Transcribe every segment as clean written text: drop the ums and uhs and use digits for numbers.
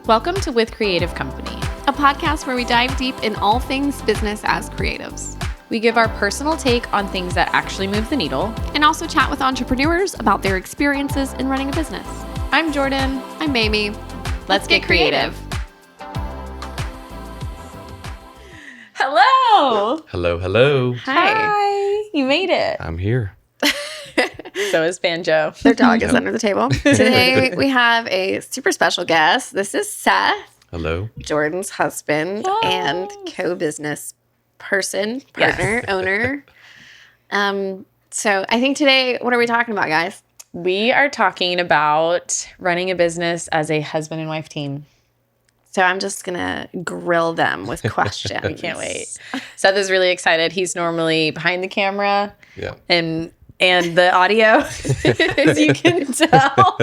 Welcome to With Creative Company, a podcast where we dive deep in all things business as creatives. We give our personal take on things that actually move the needle, and also chat with entrepreneurs about their experiences in running a business. I'm Jordan. I'm Mayme. Let's get creative. Hello. Hello. Hi. You made it. I'm here. So is Banjo. Their dog is under the table. Today we have a super special guest. This is Seth. Hello. Jordan's husband and co-business person, partner, owner. So I think today, what are we talking about, guys? We are talking about running a business as a husband and wife team. So I'm just going to grill them with questions. We can't wait. Seth is really excited. He's normally behind the camera. Yeah. And the audio, as you can tell.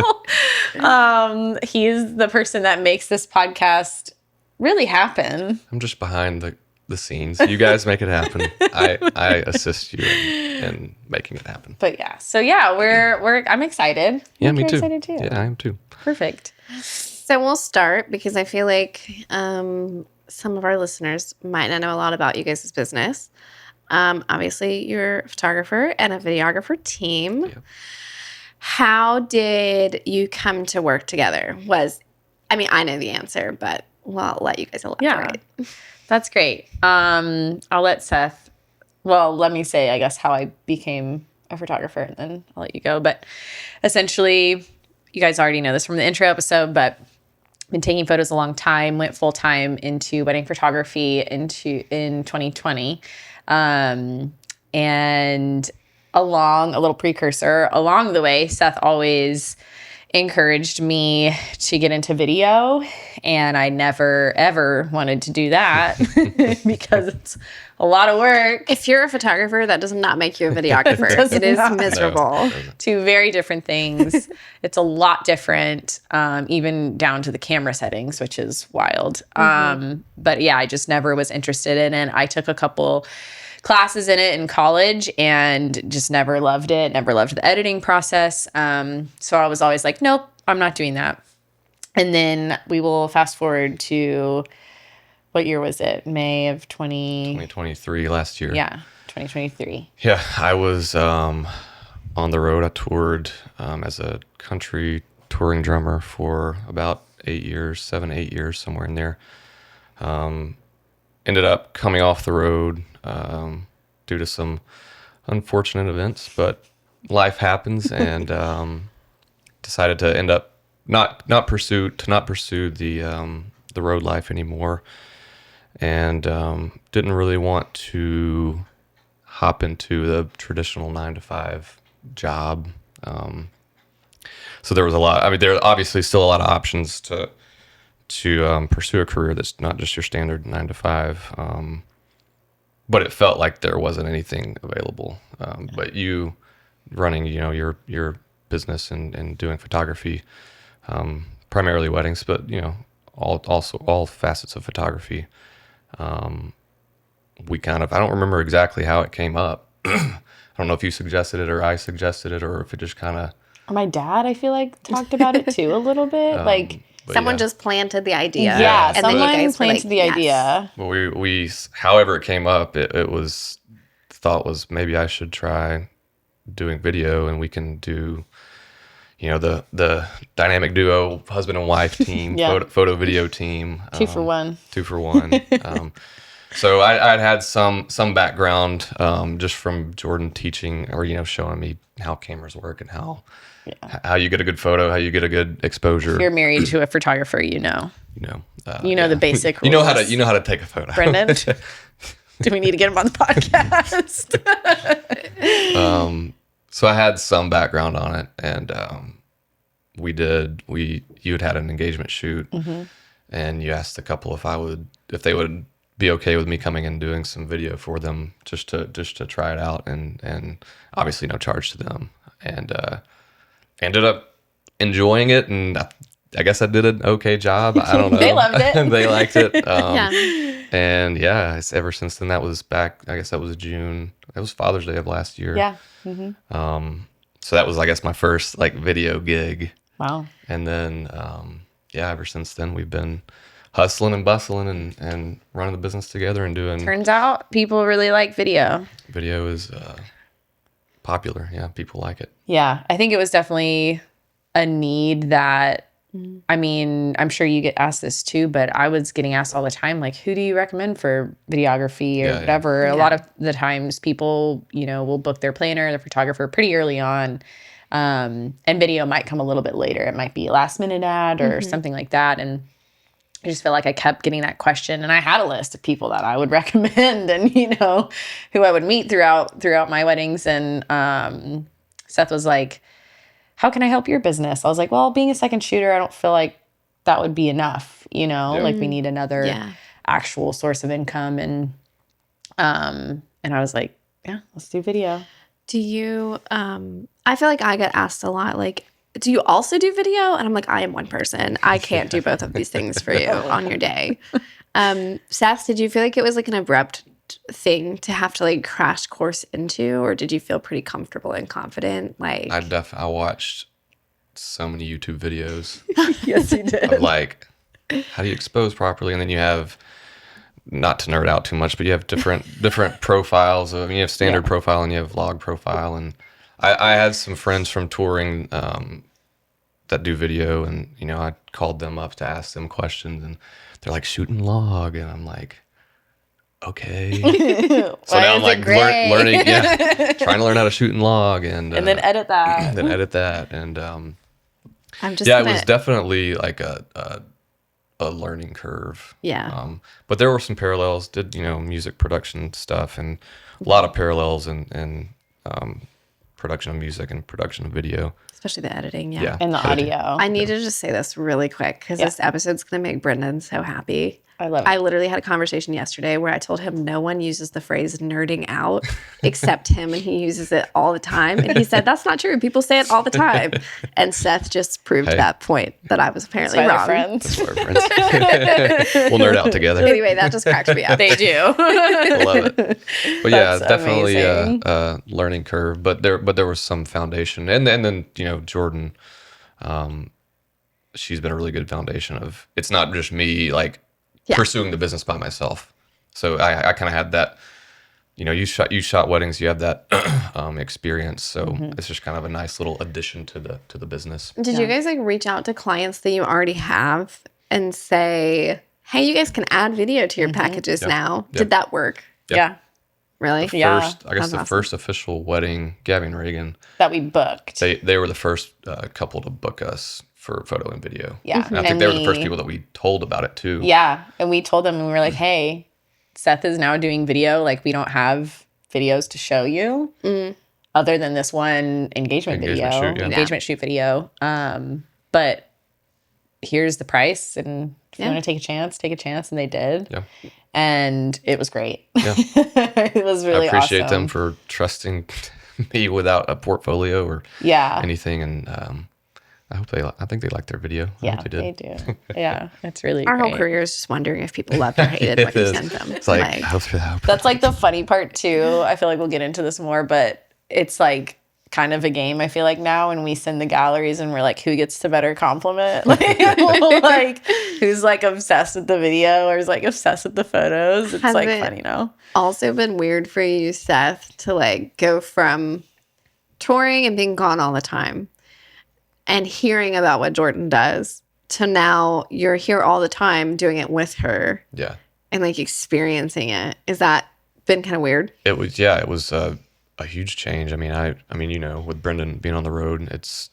He's the person that makes this podcast really happen. I'm just behind the scenes. You guys make it happen. I assist you in making it happen. But yeah. So yeah, I'm excited. Yeah, me too. Excited too. Yeah, I am too. Perfect. So we'll start because I feel like some of our listeners might not know a lot about you guys' business. Obviously, you're a photographer and a videographer team. Yeah. How did you come to work together? I know the answer, but I'll let you guys elaborate. Yeah, that's great. I'll let Seth, let me say, I guess, how I became a photographer, and then I'll let you go. But essentially, you guys already know this from the intro episode, but been taking photos a long time, went full-time into wedding photography in 2020. And along a little precursor along the way, Seth always encouraged me to get into video, and I never ever wanted to do that because it's a lot of work. If you're a photographer, that does not make you a videographer. It is miserable. No. Two very different things. It's a lot different, even down to the camera settings, which is wild. But yeah, I just never was interested in it. I took a couple classes in it in college and just never loved it, never loved the editing process. So I was always like, nope, I'm not doing that. And then we will fast forward to, what year was it? May of 2023 last year. Yeah, 2023. Yeah, I was on the road. I toured as a country touring drummer for about 8 years, 8 years, somewhere in there. Ended up coming off the road due to some unfortunate events, but life happens, and decided to end up not pursue the road life anymore, and didn't really want to hop into the traditional 9-to-5 job. So there was there are obviously still a lot of options to pursue a career that's not just your standard 9-to-5. But it felt like there wasn't anything available. But you running, your business and doing photography, primarily weddings, but all facets of photography. I don't remember exactly how it came up. I don't know if you suggested it or I suggested it, or if it just kind of. My dad, I feel like, talked about it too a little bit. Someone just planted the idea. Yeah, and someone then you guys planted the idea. Well, we however it came up, it was thought was maybe I should try doing video, and we can do, the dynamic duo husband and wife team, Yeah. photo video team. 2 for 1. 2 for 1. So I'd had some background just from Jordan teaching, or showing me how cameras work and how you get a good photo, how you get a good exposure. If you're married to a photographer, you know the basic rules. You know how to take a photo. Brendan, do we need to get him on the podcast? So I had some background on it, and you had an engagement shoot, and you asked a couple if they would be okay with me coming and doing some video for them, just to try it out, and obviously no charge to them, and ended up enjoying it, and I guess I did an okay job. I don't know. They loved it. They liked it. Yeah. And yeah, ever since then, that was back, I guess that was June. It was Father's Day of last year. Yeah. So that was, I guess, my first video gig. Wow. And then, yeah, ever since then we've been hustling and bustling and running the business together and doing Turns out people really like video. video is popular. Yeah, people like it. Yeah, I think it was definitely a need that, I mean, I'm sure you get asked this too, but I was getting asked all the time, like, who do you recommend for videography or Yeah, yeah. whatever? A lot of the times people, will book their planner, their photographer pretty early on. And video might come a little bit later. It might be a last minute ad or something like that. And I just feel like I kept getting that question, and I had a list of people that I would recommend and, who I would meet throughout my weddings. And Seth was like, how can I help your business? I was like, well, being a second shooter, I don't feel like that would be enough, like we need another actual source of income. And I was like, yeah, let's do video. Do you, I feel like I get asked a lot, like, do you also do video? And I'm like, I am one person. I can't do both of these things for you on your day. Seth, did you feel like it was like an abrupt thing to have to like crash course into, or did you feel pretty comfortable and confident? Like, I watched so many YouTube videos Yes, you did. of like, how do you expose properly? And then you have, not to nerd out too much, but you have different profiles. You have standard profile and you have vlog profile. And I had some friends from touring that do video, and I called them up to ask them questions, and they're like, shooting log, and I'm like, okay. So now I'm like learning, trying to learn how to shoot and log, and then edit that. and I'm just it was definitely like a learning curve. Yeah. But there were some parallels. Did music production stuff, and a lot of parallels in production of music and production of video. Especially the editing, Yeah. And the editing. audio. I need to just say this really quick because this episode's going to make Brendan so happy. I love it. I literally had a conversation yesterday where I told him no one uses the phrase nerding out except him, and he uses it all the time. And he said, that's not true. People say it all the time. And Seth just proved that point that I was apparently That's why wrong. they're friends. That's why we're friends. We'll nerd out together. Anyway, that just cracked me up. They do. I love it. But yeah, That's definitely amazing. a learning curve. But there was some foundation, and then Jordan, she's been a really good foundation of. It's not just me like pursuing the business by myself. So I kind of had that. You shot weddings. You have that experience. So it's just kind of a nice little addition to the business. Did you guys like reach out to clients that you already have and say, hey, you guys can add video to your packages now? Yep. Did that work? Yep. Yeah. Really? Yeah. First, I guess the first official wedding, Gabby and Reagan, That we booked. they were the first couple to book us for photo and video. Yeah. And I think they were the first people that we told about it too. Yeah. And we told them, and we were like, hey, Seth is now doing video. Like, we don't have videos to show you other than this one engagement shoot video. But here's the price. And if you want to take a chance, take a chance. And they did. Yeah. And it was great. Yeah. It was really awesome. I appreciate them for trusting me without a portfolio or anything. And I think they like their video. Yeah, they did. they do. Yeah, it's really Our great. whole career is just wondering if people loved or hated what you sent them. It's like, I hope That's like the funny part too. I feel like we'll get into this more, but it's like kind of a game. I feel like now when we send the galleries and we're like, who gets the better compliment? Like who's like obsessed with the video or is like obsessed with the photos? It's like funny now. Also been weird for you, Seth, to like go from touring and being gone all the time and hearing about what Jordan does to now you're here all the time doing it with her. Yeah. And like experiencing it. Is that been kind of weird? It was a huge change. I mean, with Brendan being on the road, it's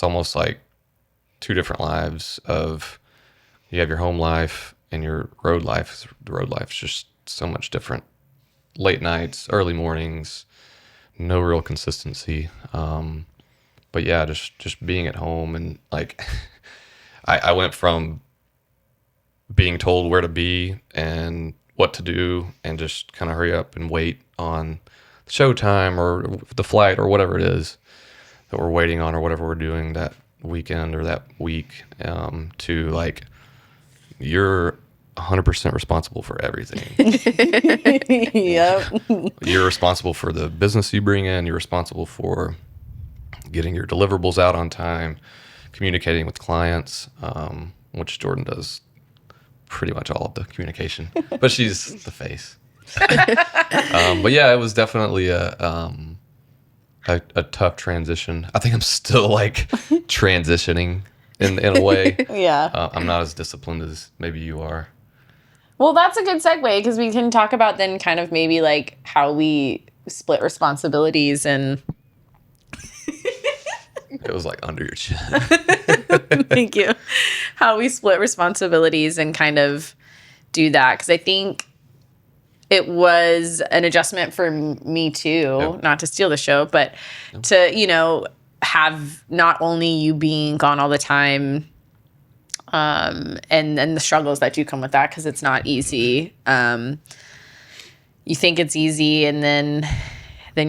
almost like two different lives of you have your home life and your road life. The road life is just so much different. Late nights, early mornings, no real consistency. But yeah, just being at home and like I went from being told where to be and what to do and just kind of hurry up and wait on showtime or the flight or whatever it is that we're waiting on or whatever we're doing that weekend or that week, to like you're 100% responsible for everything. Yep. You're responsible for the business you bring in. You're responsible for getting your deliverables out on time, communicating with clients, which Jordan does pretty much all of the communication, but she's the face. But yeah, it was definitely a tough transition. I think I'm still like transitioning in a way. Yeah. I'm not as disciplined as maybe you are. Well, that's a good segue because we can talk about then kind of maybe like how we split responsibilities and. It was like under your chin. Thank you. How we split responsibilities and kind of do that. Because I think it was an adjustment for me too, Yep. not to steal the show, but to, have not only you being gone all the time and the struggles that do come with that because it's not easy. You think it's easy and then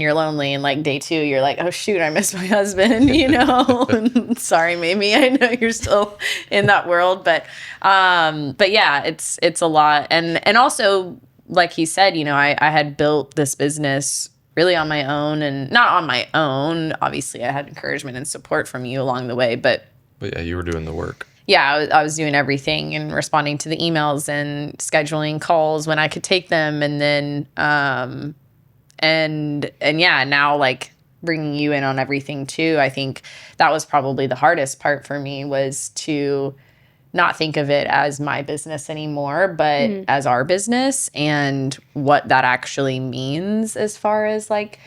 you're lonely, and like day 2 you're like, oh shoot, I miss my husband, Sorry, Mayme, I know you're still in that world, but yeah, it's a lot. And also, like he said, I had built this business really on my own, and not on my own, obviously I had encouragement and support from you along the way, but yeah, you were doing the work. yeah, I was doing everything and responding to the emails and scheduling calls when I could take them, and then and yeah, now like bringing you in on everything too. I think that was probably the hardest part for me, was to not think of it as my business anymore, but as our business, and what that actually means as far as like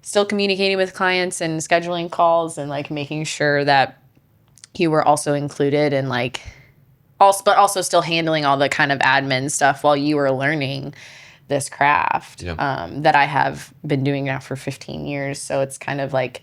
still communicating with clients and scheduling calls and like making sure that you were also included, and like but also still handling all the kind of admin stuff while you were learning this craft that I have been doing now for 15 years. So it's kind of like,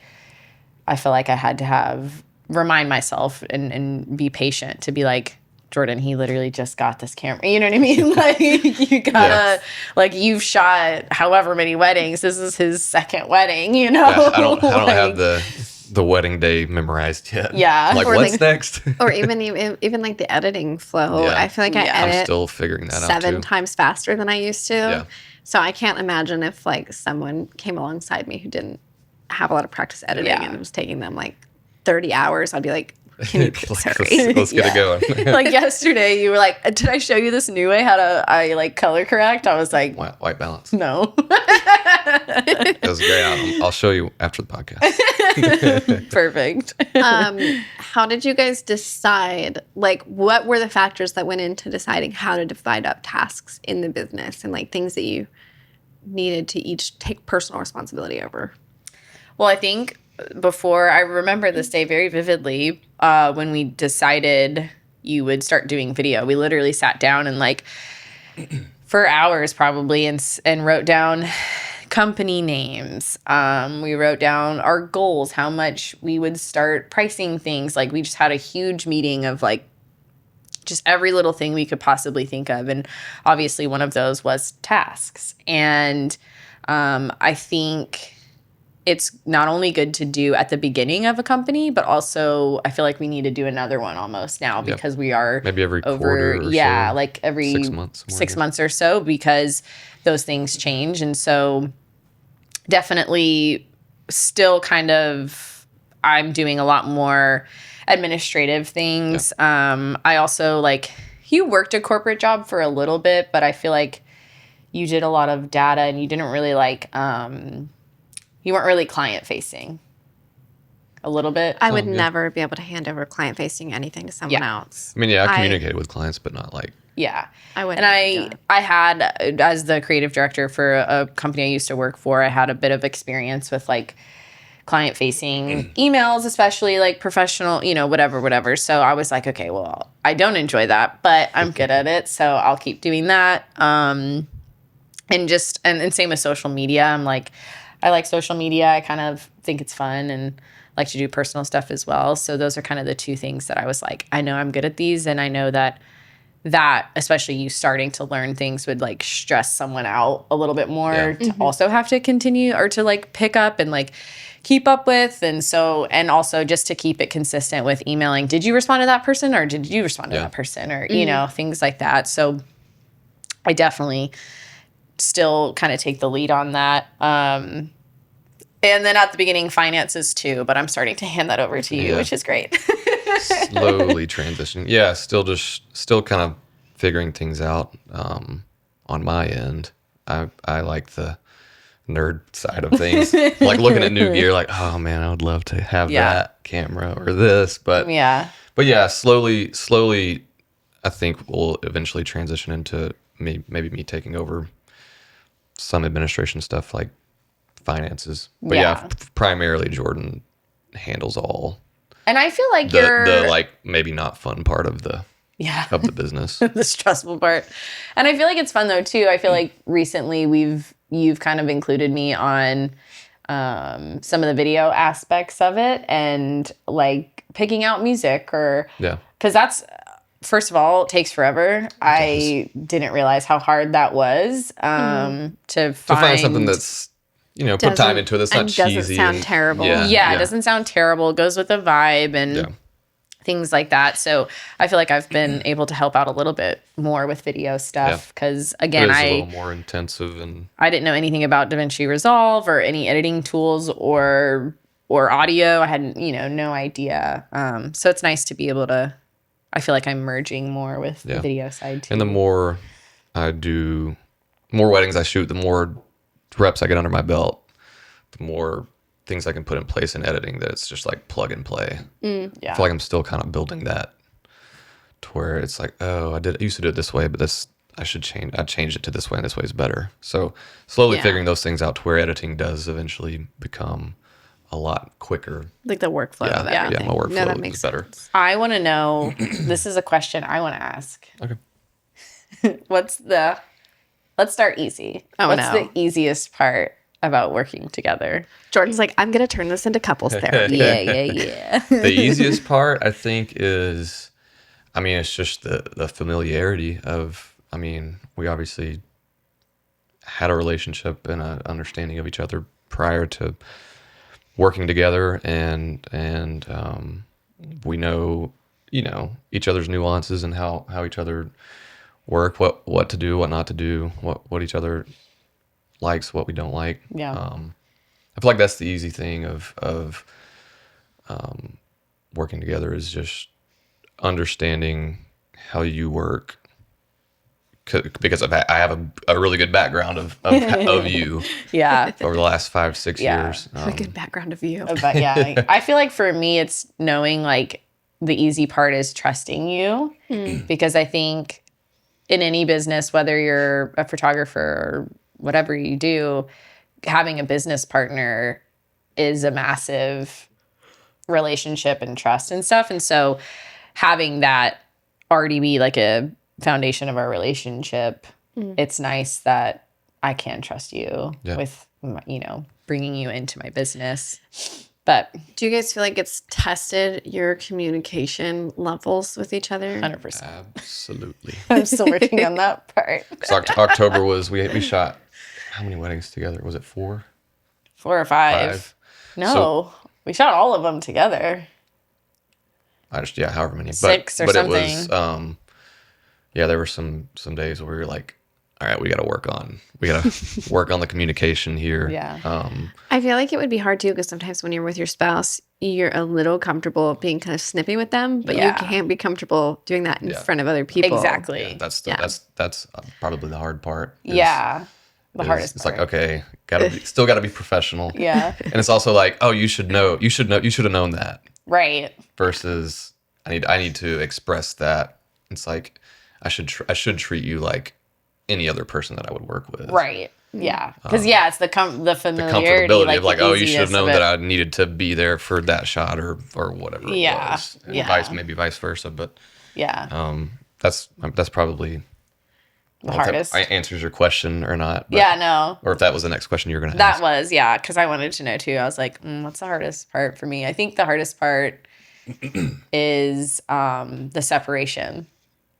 I feel like I had to remind myself and be patient to be like, Jordan, he literally just got this camera. You know what I mean? Like, you gotta, like, you've shot however many weddings. This is his second wedding, Yeah, I don't have the wedding day memorized yet. Yeah. I'm like, Or what's like- next? Or even like the editing flow. Yeah. I feel like I Yeah. I'm edit still figuring that out 7 too. times faster than I used to. Yeah. So I can't imagine if like someone came alongside me who didn't have a lot of practice editing Yeah. and it was taking them like 30 hours. I'd be like, can you Like, sorry. let's get it going. Like yesterday, you were like, did I show you this new way how to like color correct? I was like, White balance. no. That was great. I'll show you after the podcast. Perfect. How did you guys decide? Like, what were the factors that went into deciding how to divide up tasks in the business and like things that you needed to each take personal responsibility over? Well, I think before, I remember this day very vividly, when we decided you would start doing video. We literally sat down and like for hours probably and wrote down company names. We wrote down our goals, how much we would start pricing things. Like, we just had a huge meeting of like just every little thing we could possibly think of. And obviously one of those was tasks. And I think it's not only good to do at the beginning of a company, but also I feel like we need to do another one almost now because we are Maybe every over, quarter or so. like every 6 months. 6 months or so, because those things change. And so definitely still kind of, I'm doing a lot more administrative things. I also like, you worked a corporate job for a little bit, but I feel like you did a lot of data and you didn't really like, you weren't really client facing a little bit. I would yeah. never be able to hand over client facing anything to someone else. I mean, yeah, I communicated with clients, but not like. Yeah. I wouldn't. And I had, as the creative director for a company I used to work for, I had a bit of experience with like client facing emails, especially like professional, whatever. So I was like, okay, well, I don't enjoy that, but I'm good at it. So I'll keep doing that. And same with social media. I'm like, I like social media. I kind of think it's fun and like to do personal stuff as well. So those are kind of the two things that I was like, I know I'm good at these. And I know that especially you starting to learn things would like stress someone out a little bit more to also have to continue or to like pick up and like keep up with. And also just to keep it consistent with emailing. Did you respond to that person or did you respond to that person or, things like that. So I definitely still kind of take the lead on that. And then at the beginning, finances too, but I'm starting to hand that over to you, which is great. slowly transitioning. Yeah, still kind of figuring things out on my end. I like the nerd side of things. Like looking at new gear, like, oh man, I would love to have Yeah. that camera or this. But Yeah. yeah, slowly, I think we'll eventually transition into maybe me taking over some administration stuff like finances. But Yeah. primarily Jordan handles all And I feel like the like maybe not fun part of the yeah. of the business. The stressful part. And I feel like it's fun though too. I feel like recently you've kind of included me on some of the video aspects of it and like picking out music or Yeah. because that's first of all takes forever. I didn't realize how hard that was to find something that's put time into it. That's not cheesy. Doesn't sound terrible. Yeah, it doesn't sound terrible. It goes with the vibe and things like that. So I feel like I've been able to help out a little bit more with video stuff because again, it is a little more intensive and I didn't know anything about DaVinci Resolve or any editing tools or audio. I had no idea. So it's nice to be able to. I feel like I'm merging more with the video side too. And the more I do, more weddings I shoot, the more reps I get under my belt, the more things I can put in place in editing that it's just like plug and play. Yeah. I feel like I'm still kind of building that to where it's like, oh, I used to do it this way, but this I should change. I changed it to this way, and this way is better. So slowly figuring those things out to where editing does eventually become a lot quicker. Like the workflow of everything. Yeah, my workflow that is makes better. sense. I want to know. This is a question I want to ask. Okay. Let's start easy. Oh, What's no. the easiest part about working together? Jordan's like, I'm going to turn this into couples therapy. Yeah. The easiest part, I think, is, it's just the familiarity of, we obviously had a relationship and an understanding of each other prior to working together, and we know, each other's nuances and how each other work, what to do, what not to do, what each other likes, what we don't like. Yeah. I feel like that's the easy thing of working together is just understanding how you work. Because I have a really good background of you Yeah. over the last 5-6 years. A good background of you. But yeah, I feel like for me, it's knowing like the easy part is trusting you because I think in any business, whether you're a photographer or whatever you do, having a business partner is a massive relationship and trust and stuff. And so having that already be like a foundation of our relationship, it's nice that I can trust you with, bringing you into my business. But Do you guys feel like it's tested your communication levels with each other? 100%. Absolutely. I'm still working on that part. So October was, we shot, how many weddings together? Was it 4? 4 or 5. 5. No, we shot all of them together. However many. 6 or but something. It was, there were some days where we were like, all right, we got to work on the communication here. Yeah. I feel like it would be hard too because sometimes when you're with your spouse, you're a little comfortable being kind of snippy with them, but you can't be comfortable doing that in front of other people. Exactly. Yeah, that's probably the hard part. The hardest It's part. like, okay, still got to be professional. Yeah. And it's also like, oh, you should have known that. Right. Versus I need to express that. It's like I should treat you like any other person that I would work with. Right. Yeah. Because it's the The familiarity, comfortability like of like, the oh, you should have easiness known of that it. I needed to be there for that shot or whatever it was. And maybe vice versa. But that's probably The hardest. answers your question or not. But, No. Or if that was the next question you were going to ask. That was, because I wanted to know too. I was like, what's the hardest part for me? I think the hardest part is the separation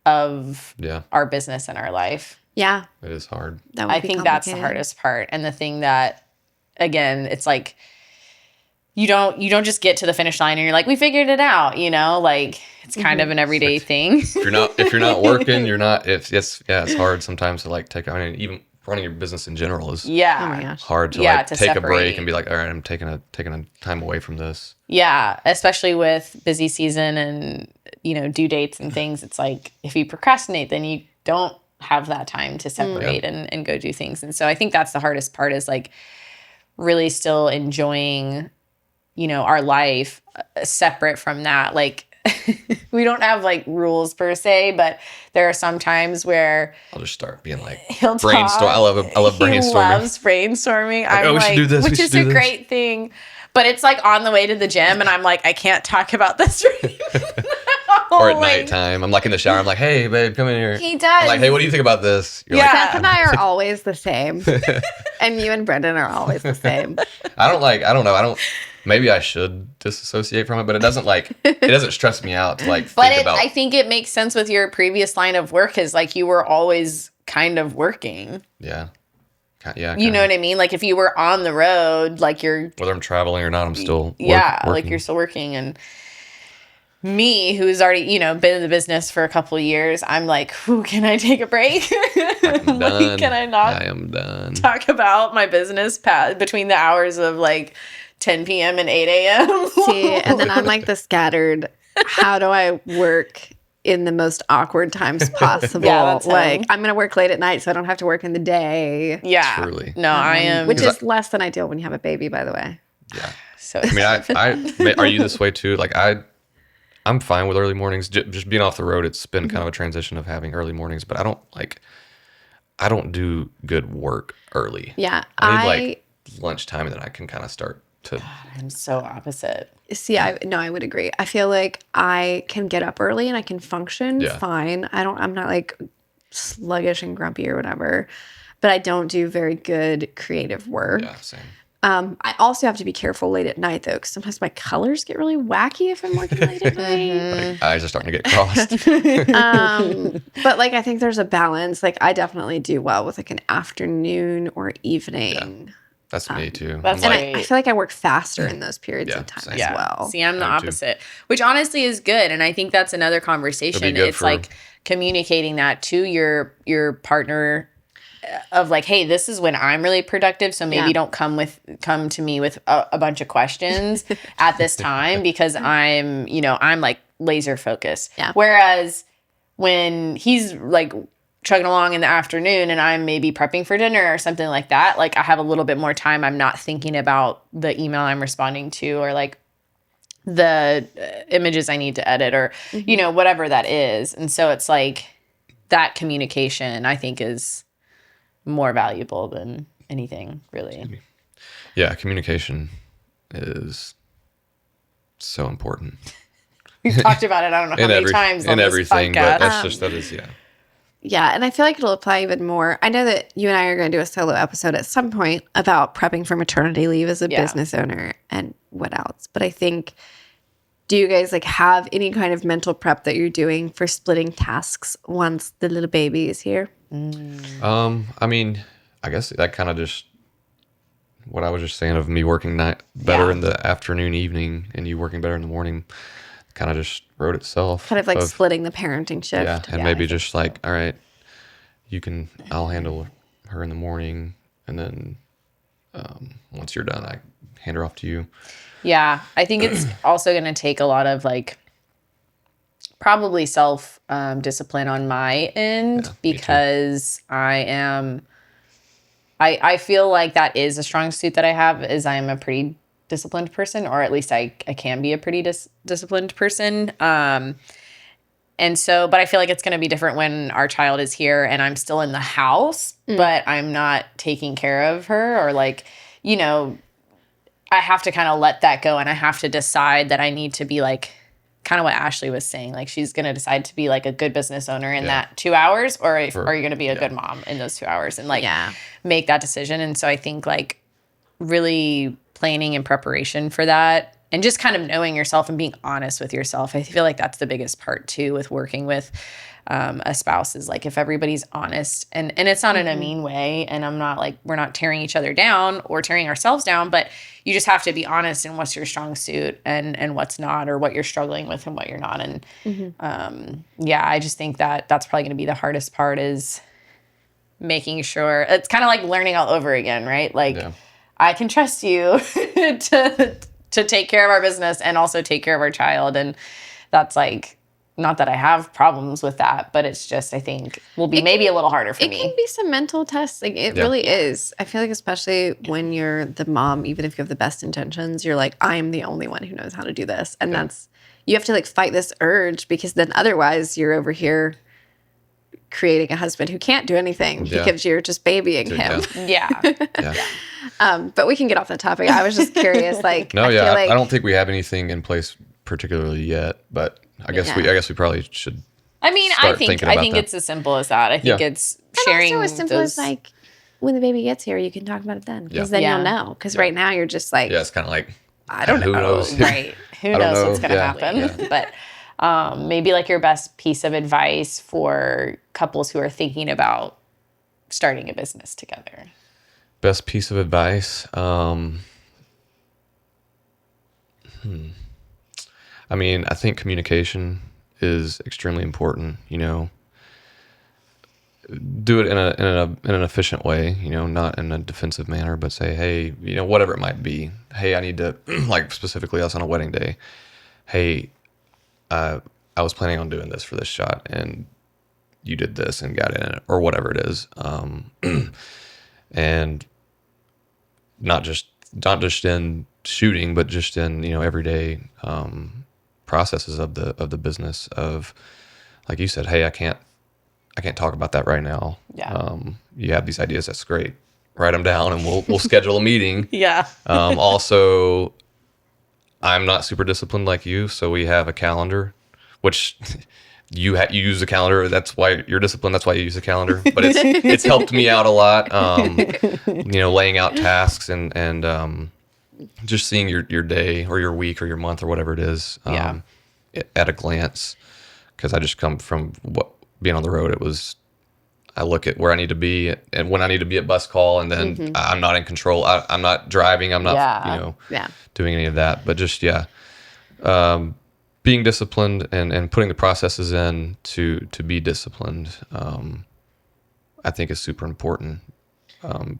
of our business and our life. Yeah. It is hard. That would I be think that's the complicated. hardest part. And the thing that, again, it's like, you don't just get to the finish line and you're like, we figured it out, like it's kind of an everyday thing. If you're not working, you're not, it's hard sometimes to like take, even running your business in general is Oh my Yeah. gosh. hard to Yeah, like to take a separate. break and be like, all right, I'm taking a time away from this. Yeah, especially with busy season and, due dates and things. It's like if you procrastinate, then you don't have that time to separate and go do things. And so I think that's the hardest part is like really still enjoying, our life separate from that. Like we don't have like rules per se, but there are some times where I'll just start being like he'll brainstorm. talk. I love He brainstorming. loves brainstorming. I'm we should do this, we which should is do a this. great thing. But it's like on the way to the gym, and I'm like, I can't talk about this right now. Or at Like, nighttime, I'm like in the shower. I'm like, hey, babe, come in here. He does. I'm like, hey, what do you think about this? You're Yeah. Seth and I are always the same. And you and Brendan are always the same. I don't know. Maybe I should disassociate from it, but it doesn't stress me out to like But think about. I think it makes sense with your previous line of work, is like you were always kind of working. Yeah. Yeah. You know what I mean? Like if you were on the road, like you're Whether I'm traveling or not, I'm still like working. you're still working. And me, who's already, been in the business for a couple of years, I'm like, who can I take a break? I'm done. Can I not I am done. talk about my business between the hours of like 10 p.m. and 8 a.m.? See, and then I'm like the scattered, how do I work in the most awkward times possible? Yeah, that's him. Like, I'm going to work late at night so I don't have to work in the day. Yeah. Truly. No, I am. Which is less than ideal when you have a baby, by the way. Yeah. so. I mean, are you this way too? Like I'm fine with early mornings. Just being off the road, it's been kind of a transition of having early mornings, but I don't do good work early. Yeah. I need like lunchtime, and then I can kind of start to. I'm so opposite. See, I would agree. I feel like I can get up early and I can function Yeah. fine. I'm not like sluggish and grumpy or whatever, but I don't do very good creative work. Yeah, same. I also have to be careful late at night though, because sometimes my colors get really wacky if I'm working late at night. Like, eyes are starting to get crossed. But like, I think there's a balance. Like, I definitely do well with like an afternoon or evening. That's me too. That's I'm And like, I feel like I work faster in those periods Yeah, of time same. as well. See, I'm the Me too. opposite, which honestly is good. And I think that's another conversation. good It's for- like communicating that to your partner of like, hey, this is when I'm really productive. So maybe Yeah. don't come to me with a bunch of questions at this time, because I'm like laser focused. Yeah. Whereas when he's like chugging along in the afternoon and I'm maybe prepping for dinner or something like that, like I have a little bit more time. I'm not thinking about the email I'm responding to, or like the images I need to edit, or whatever that is. And so it's like that communication, I think, is more valuable than anything, really. yeah, communication is so important We've talked about it, I don't know how many times on in this everything, podcast. but that is Yeah, and I feel like it'll apply even more. I know that you and I are going to do a solo episode at some point about prepping for maternity leave as a business owner and what else. But I think, do you guys like have any kind of mental prep that you're doing for splitting tasks once the little baby is here? I mean, I guess that kind of just what I was just saying of me working better in the afternoon, evening, and you working better in the morning, kind of just wrote itself. Kind of like splitting the parenting shift. Yeah, and maybe just like, all right, I'll handle her in the morning, and then once you're done, I hand her off to you. Yeah, I think it's also going to take a lot of like probably self discipline on my end, me too. because I feel like that is a strong suit that I have, is I am a pretty disciplined person, or at least I can be a pretty disciplined person. And so, but I feel like it's going to be different when our child is here and I'm still in the house, but I'm not taking care of her, or like, I have to kind of let that go, and I have to decide that I need to be like, kind of what Ashley was saying, like she's going to decide to be like a good business owner in that 2 hours, or are you going to be a good mom in those 2 hours, and like make that decision. And so I think like really planning and preparation for that, and just kind of knowing yourself and being honest with yourself. I feel like that's the biggest part too with working with a spouse, is like if everybody's honest, and it's not in a mean way, and I'm not like, we're not tearing each other down or tearing ourselves down, but you just have to be honest in what's your strong suit and what's not, or what you're struggling with and what you're not. And I just think that that's probably going to be the hardest part, is making sure it's kind of like learning all over again, right? Like Yeah. I can trust you to take care of our business and also take care of our child. And that's like, not that I have problems with that, but it's just, I think will be maybe a little harder for It me. can be some mental tests. Like it Yeah. really is. I feel like especially when you're the mom, even if you have the best intentions, you're like, I'm the only one who knows how to do this. And that's, you have to like fight this urge because then otherwise you're over here creating a husband who can't do anything because you're just babying him. Yeah. Yeah. But we can get off that topic. I was just curious. Like, No, I feel like I don't think we have anything in place particularly yet, but I guess we probably should. I mean, start I think thinking about that. it's as simple as that. I think it's sharing also as simple as like when the baby gets here, you can talk about it then because then you'll know. Because right now you're just like, Yeah, it's kind of like I don't who know. knows? Right. Who I don't knows what's know. going to Yeah. happen? But maybe like your best piece of advice for couples who are thinking about starting a business together. Best piece of advice. I mean, I think communication is extremely important. You know, do it in an efficient way. You know, not in a defensive manner, but say, hey, you know, whatever it might be. Hey, I need to like specifically us on a wedding day. Hey, I was planning on doing this for this shot, and you did this and got in it, or whatever it is. And not just in shooting, but just in, you know, everyday processes of the business of, like you said, hey, I can't talk about that right now. Yeah. You have these ideas, that's great. Write them down and we'll schedule a meeting. Yeah. Also, I'm not super disciplined like you, so we have a calendar, which you use a calendar. That's why you're disciplined. That's why you use a calendar. But it's helped me out a lot. You know, laying out tasks and just seeing your day or your week or your month or whatever it is at a glance. Because I just come from being on the road. I look at where I need to be and when I need to be at bus call, and then I'm not in control. I'm not driving. I'm not doing any of that. But just being disciplined and putting the processes in to be disciplined, I think is super important. I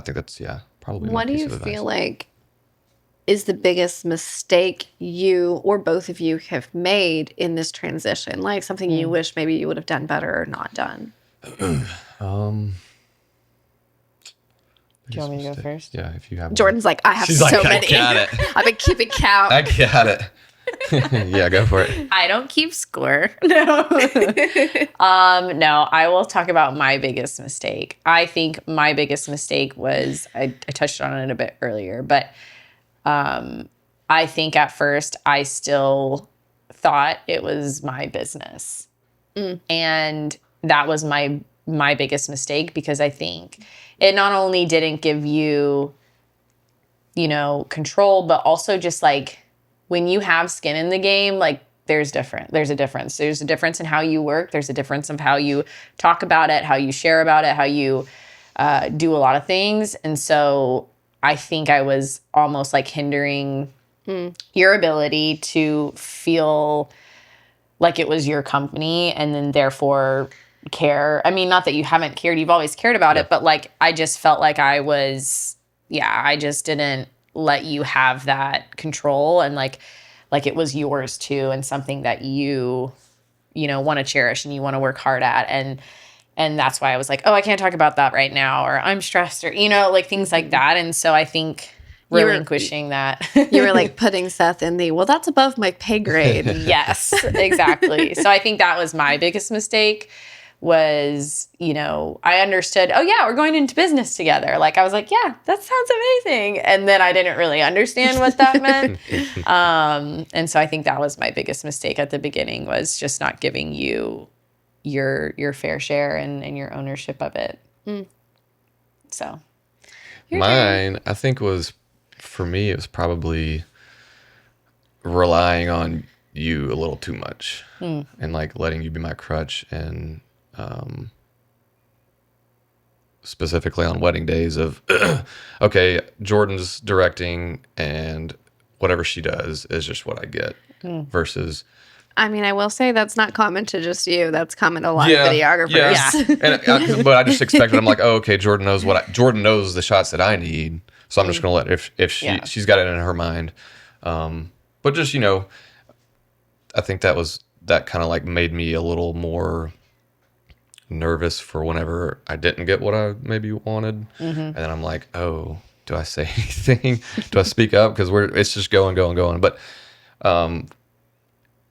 think that's probably. What do you feel like is the biggest mistake you or both of you have made in this transition? Like something you wish maybe you would have done better or not done? Do you want me to go first? Yeah, if you have. Jordan's like, I have She's so like, I many. got it. I've been keeping count. I got it. Yeah, go for it. I don't keep score. No. No, I will talk about my biggest mistake. I think my biggest mistake was, I touched on it a bit earlier, but I think at first I still thought it was my business. And that was my biggest mistake, because I think it not only didn't give you, you know, control, but also just like when you have skin in the game, like there's a difference. There's a difference in how you work. There's a difference of how you talk about it, how you share about it, how you do a lot of things. And so I think I was almost like hindering your ability to feel like it was your company and then therefore care. I mean, not that you haven't cared, you've always cared about it, but like I just felt like I just didn't let you have that control, and like it was yours too, and something that you know, want to cherish and you want to work hard at. And that's why I was like, oh, I can't talk about that right now, or I'm stressed, or, you know, like things like that. And so I think relinquishing that. You were like putting Seth in the, well, that's above my pay grade. Yes, exactly. So I think that was my biggest mistake was, you know, I understood, oh yeah, we're going into business together. Like I was like, yeah, that sounds amazing. And then I didn't really understand what that meant. And so I think that was my biggest mistake at the beginning, was just not giving you your fair share and your ownership of it. So Mine, I think, was, for me, it was probably relying on you a little too much and like letting you be my crutch, and specifically on wedding days of, okay, Jordan's directing and whatever she does is just what I get, versus I mean, I will say that's not common to just you. That's common to a lot of videographers. Yeah. But I just expected. I'm like, oh, okay. Jordan knows Jordan knows the shots that I need, so I'm just gonna let if she's got it in her mind. But just I think that kind of like made me a little more nervous for whenever I didn't get what I maybe wanted, and then I'm like, oh, do I say anything? Do I speak up? Because it's just going. But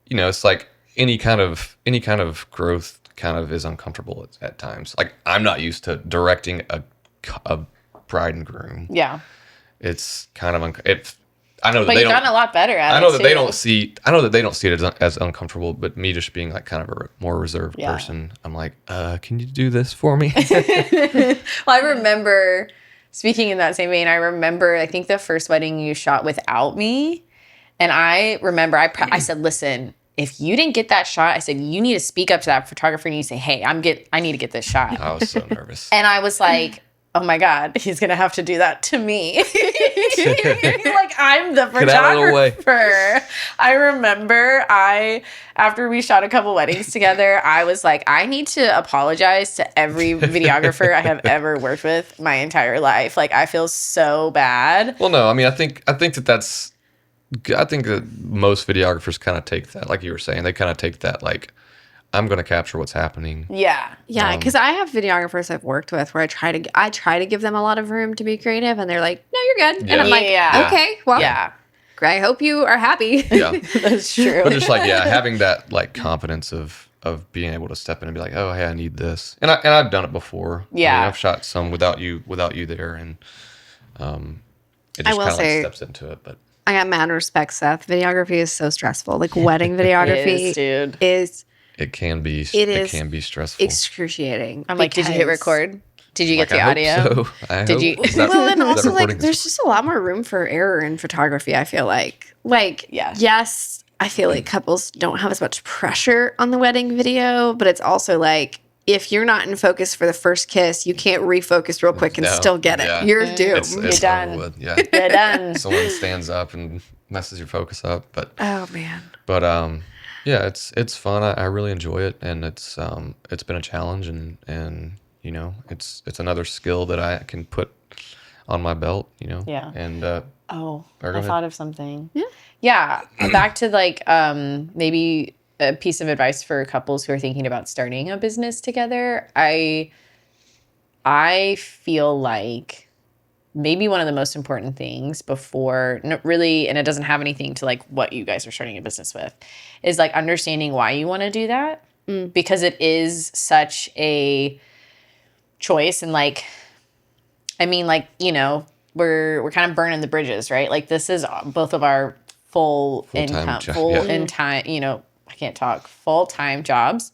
it's like any kind of growth kind of is uncomfortable at times. Like I'm not used to directing a bride and groom. Yeah. It's kind of I know that But they you've don't. gotten a lot better at it. I know that they too. don't see. I know that they don't see it as uncomfortable. But me just being like kind of a more reserved Yeah. person, I'm like, can you do this for me? Well, I remember, speaking in that same vein, I think the first wedding you shot without me. And I remember I said, listen, if you didn't get that shot, I said, you need to speak up to that photographer and you say, hey, I need to get this shot. I was so nervous. And I was like, oh my God, he's going to have to do that to me. Like I'm the Get out of the way. photographer. I remember after we shot a couple weddings together, I was like, I need to apologize to every videographer I have ever worked with my entire life. Like I feel so bad. Well, no, I mean, I think that most videographers kind of take that, like you were saying, they kind of take that like, I'm going to capture what's happening. Yeah. Yeah, because I have videographers I've worked with where I try to give them a lot of room to be creative, and they're like, "No, you're good," and I'm like, Yeah. "Okay, well, Yeah. I hope you are happy." Yeah, That's true. but just like having that like confidence of being able to step in and be like, oh, hey, I need this, and I've done it before. Yeah. I mean, I've shot some without you there, and it just will kind of like say- steps into it, but. I got mad respect, Seth. Videography is so stressful. Like wedding videography dude. is It can be is stressful. excruciating. I'm like, did you hit because- record? Did you get the I hope audio? so. I Did hope. you- Is that- Well, and is that also like recording? there's just a lot more room for error in photography, I feel like. Like, Yeah. yes, I feel like couples don't have as much pressure on the wedding video, but it's also like if you're not in focus for the first kiss, you can't refocus real quick and No. still get it. Yeah. You're doomed. It's You're done. over with. Yeah. You're done. Someone stands up and messes your focus up, but Oh man. yeah, it's fun. I really enjoy it, and it's been a challenge, and it's another skill that I can put on my belt, Yeah. And Oh, Or go I ahead. thought of something. Yeah. Yeah. Back to like maybe a piece of advice for couples who are thinking about starting a business together. I feel like maybe one of the most important things before really, and it doesn't have anything to like what you guys are starting a business with, is like understanding why you want to do that. Because it is such a choice, and like, I mean, like, we're kind of burning the bridges, right? Like this is both of our Full-time income, job, full yeah. in time, I can't talk, full-time jobs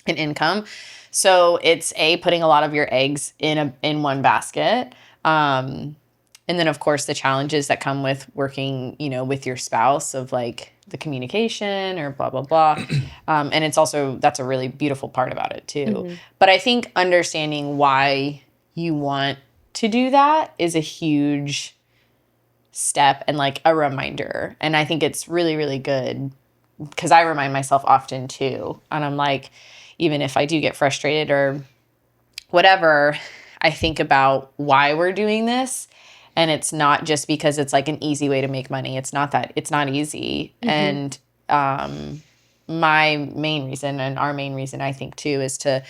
and income. So it's putting a lot of your eggs in one basket. And then of course the challenges that come with working, with your spouse of like the communication or blah, blah, blah. And it's also, that's a really beautiful part about it too. But I think understanding why you want to do that is a huge step and like a reminder. And I think it's really, really good because I remind myself often too. And I'm like, even if I do get frustrated or whatever, I think about why we're doing this. And it's not just because it's like an easy way to make money. It's not that. It's not easy. And my main reason and our main reason, I think, too, is to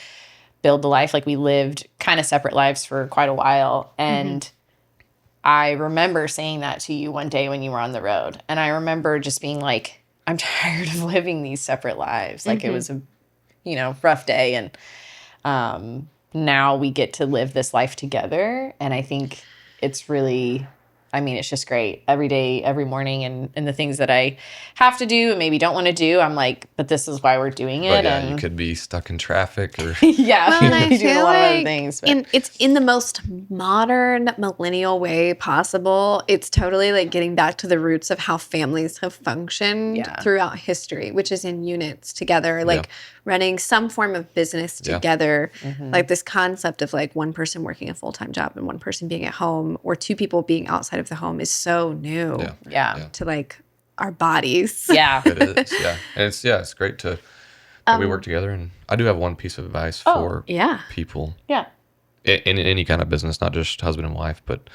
build the life. Like we lived kind of separate lives for quite a while. And I remember saying that to you one day when you were on the road. And I remember just being like, I'm tired of living these separate lives. Like it was a, rough day. And now we get to live this life together. And I think it's really, it's just great every day, every morning, and the things that I have to do and maybe don't want to do. I'm like, but this is why we're doing it. But yeah, and you could be stuck in traffic or yeah, Well, and I we do a feel lot of other like things. But it's in the most modern millennial way possible. It's totally like getting back to the roots of how families have functioned Yeah. throughout history, which is in units together, like running some form of business Yeah. together. Like this concept of like one person working a full-time job and one person being at home, or two people being outside of the home, is so new yeah. yeah. to like our bodies. Yeah. It is, yeah. And it's great that we work together. And I do have one piece of advice for Yeah. people Yeah. in any kind of business, not just husband and wife, but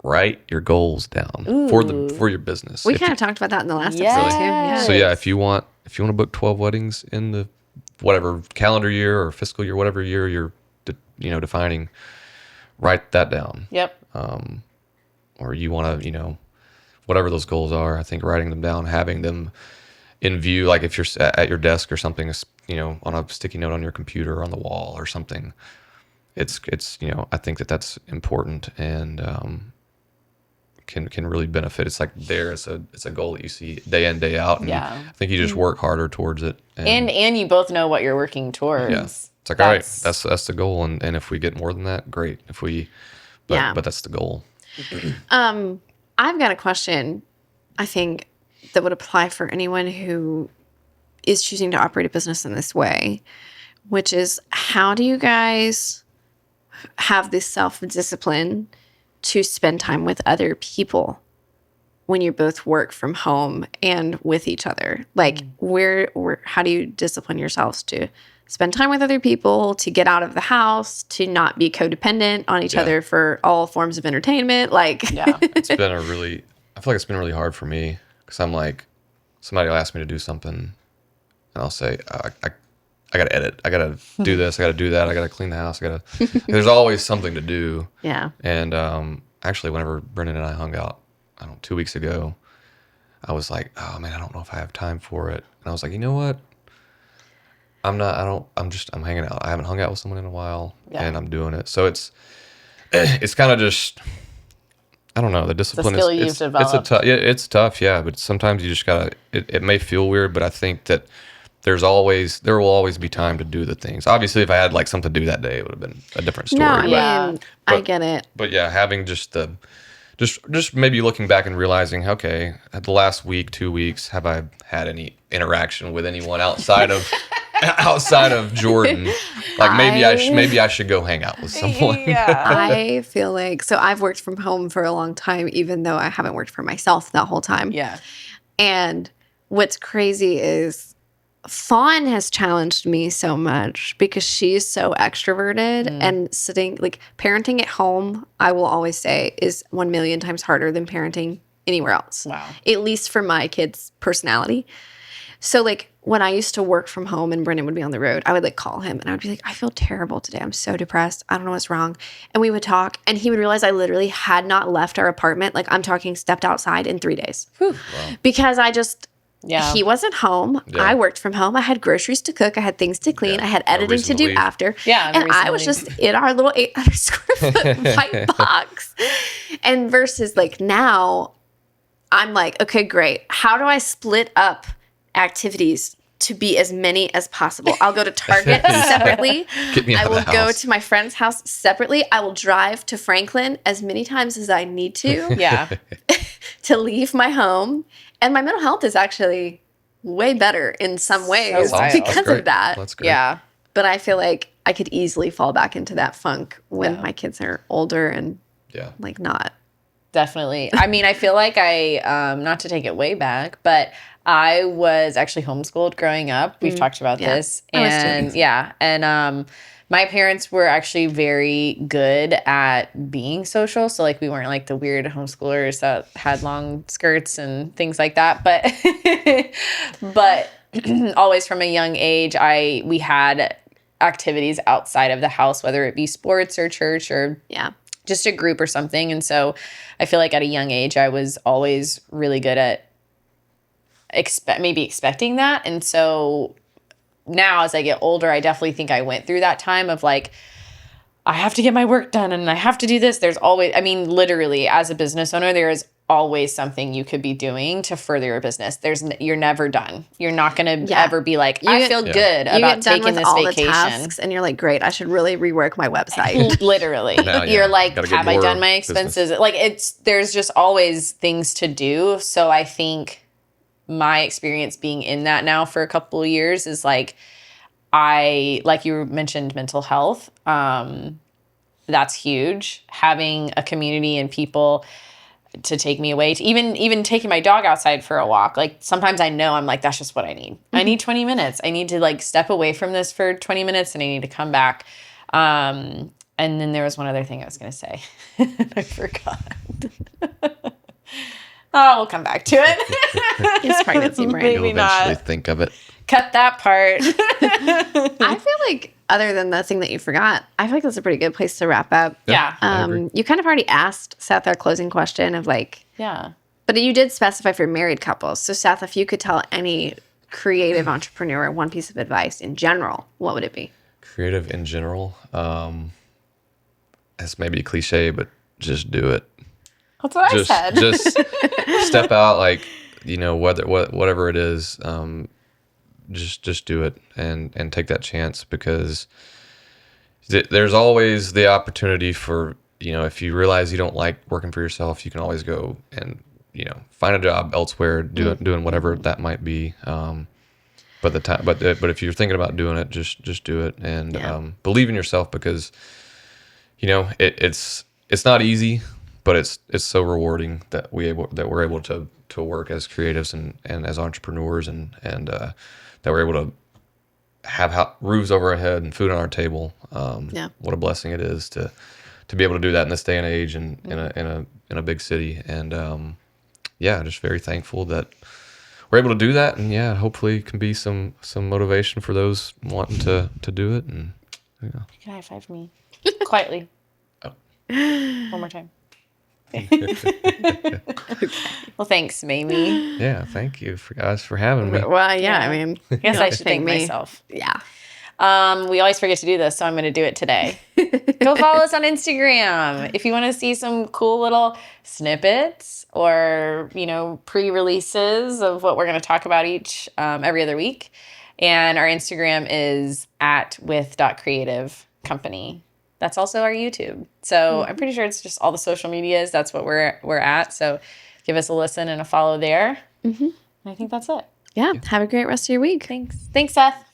write your goals down for your business. We kind of talked about that in the last Yes. episode too. Yeah. So yeah, if you want to book 12 weddings in the whatever calendar year or fiscal year, whatever year you're defining, write that down. Yep. Or you want to, whatever those goals are, I think writing them down, having them in view, like if you're at your desk or something, on a sticky note on your computer or on the wall or something, it's I think that's important and can really benefit. It's like it's a goal that you see day in, day out. And Yeah. I think you just work harder towards it. And you both know what you're working towards. Yeah. It's like, all right, that's the goal. And if we get more than that, great. But that's the goal. I've got a question, I think, that would apply for anyone who is choosing to operate a business in this way, which is, how do you guys have this self-discipline to spend time with other people when you both work from home and with each other? Like, how do you discipline yourselves to spend time with other people, to get out of the house, to not be codependent on each other for all forms of entertainment? Like, Yeah. I feel like it's been really hard for me because I'm like, somebody will ask me to do something and I'll say, I got to edit. I got to do this. I got to do that. I got to clean the house. There's always something to do. Yeah. And actually, whenever Brendan and I hung out, 2 weeks ago, I was like, oh man, I don't know if I have time for it. And I was like, you know what? I'm hanging out. I haven't hung out with someone in a while and I'm doing it. So it's kind of just, I don't know. The discipline skill you've developed. It's tough. Yeah. But sometimes you just gotta, it may feel weird, but I think that there will always be time to do the things. Obviously, if I had like something to do that day, it would have been a different story. No, I mean, I get it. But yeah, having just maybe looking back and realizing, okay, at the last week, 2 weeks, have I had any interaction with anyone outside of Jordan? Like maybe I should go hang out with someone. Yeah. I feel like, so I've worked from home for a long time, even though I haven't worked for myself that whole time. Yeah. And what's crazy is Fawn has challenged me so much because she's so extroverted and parenting at home, I will always say, is 1 million times harder than parenting anywhere else. Wow. At least for my kid's personality. So like when I used to work from home and Brendan would be on the road, I would like call him and I would be like, I feel terrible today. I'm so depressed. I don't know what's wrong. And we would talk and he would realize I literally had not left our apartment. Like I'm talking stepped outside in 3 days. Whew. Wow. Because Yeah. he wasn't home. Yeah. I worked from home. I had groceries to cook. I had things to clean. Yeah. I had No editing reason to to do leave. after. Yeah, no And reason I to was leave. just in our little 800 square foot white box. And versus like now, I'm like, okay, great. How do I split up activities to be as many as possible? I'll go to Target separately. Get me out I of will the go house. to my friend's house separately. I will drive to Franklin as many times as I need to Yeah. to leave my home. And my mental health is actually way better in some ways That's awesome. because That's great. of that. That's great. Yeah. But I feel like I could easily fall back into that funk when Yeah. my kids are older and Yeah. like not. Definitely. I mean, I feel like not to take it way back, but I was actually homeschooled growing up. We've talked about Yeah. this. I was too. And yeah. And my parents were actually very good at being social. So like we weren't like the weird homeschoolers that had long skirts and things like that. But always from a young age, we had activities outside of the house, whether it be sports or church or Yeah. just a group or something. And so I feel like at a young age, I was always really good at expecting that. And so now as I get older, I definitely think I went through that time of like, I have to get my work done and I have to do this. There's always, I mean, literally as a business owner, there is always something you could be doing to further your business. You're never done. You're not going to Yeah. ever be like, You I get- feel Yeah. good You about get done taking with this all the vacation. tasks and you're like, great, I should really rework my website. Literally. Now, yeah, You're like, gotta get have I more done my business. expenses? Like there's just always things to do. So I think my experience being in that now for a couple of years is like you mentioned mental health. That's huge. Having a community and people to take me away, to even taking my dog outside for a walk. Like sometimes I know I'm like, that's just what I need. I need 20 minutes. I need to like step away from this for 20 minutes and I need to come back. And then there was one other thing I was going to say. I forgot. Oh, we'll come back to it. It's pregnancy brain. Maybe You'll eventually not. think of it. Cut that part. I feel like other than the thing that you forgot, I feel like that's a pretty good place to wrap up. Yeah. I agree. You kind of already asked Seth our closing question of like, Yeah. but you did specify for married couples. So Seth, if you could tell any creative entrepreneur one piece of advice in general, what would it be? Creative in general. It's maybe a cliche, but just do it. That's what Just I said. just step out, like, you know, whatever it is. Just do it and take that chance, because there's always the opportunity for, you know, if you realize you don't like working for yourself, you can always go and, you know, find a job elsewhere, doing whatever that might be. But if you're thinking about doing it, just do it and believe in yourself, because, you know, it's not easy, but it's so rewarding that we're able to work as creatives and as entrepreneurs and that we're able to have roofs over our head and food on our table. What a blessing it is to be able to do that in this day and age and in a big city. And just very thankful that we're able to do that. And hopefully it can be some motivation for those wanting to do it. And You can high five me quietly. Oh. One more time. Well, thanks, Mayme. Yeah, thank you guys for having me. Well, I mean, I guess I should thank me. myself. Yeah. We always forget to do this, so I'm going to do it today. Go follow us on Instagram if you want to see some cool little snippets or, you know, pre-releases of what we're going to talk about every other week. And our Instagram is @with.creativecompany. That's also our YouTube. So I'm pretty sure it's just all the social medias. That's what we're at. So give us a listen and a follow there. And I think that's it. Yeah. Have a great rest of your week. Thanks. Thanks, Seth.